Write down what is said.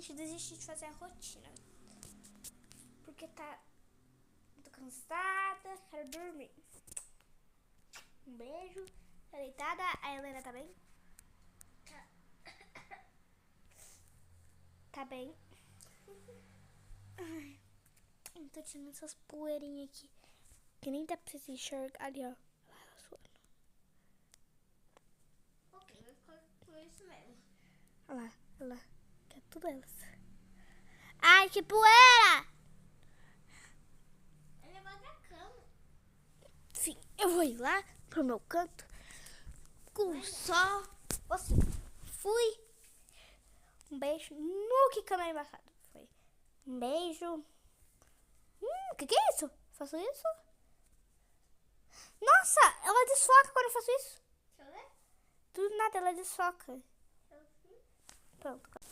gente desistir de fazer a rotina. Porque tô cansada, quero dormir. Um beijo. Tá deitada? A Helena tá bem? Tá bem. Ai, eu tô tirando essas poeirinhas aqui. Que nem dá pra você enxergar ali, ó. Olha lá, ela suando. Ok, vai ficar por isso mesmo. Olha lá. Que é tudo elas. Ai, que poeira! Ele vai da cama. Sim, eu vou ir lá pro meu canto com só você. Fui. Um beijo. Que câmera embaixada. Foi. Um beijo. Que é isso? Faço isso? Nossa, ela desfoca quando eu faço isso. Deixa eu ver. Do nada ela desfoca. Deixa eu ver. Pronto.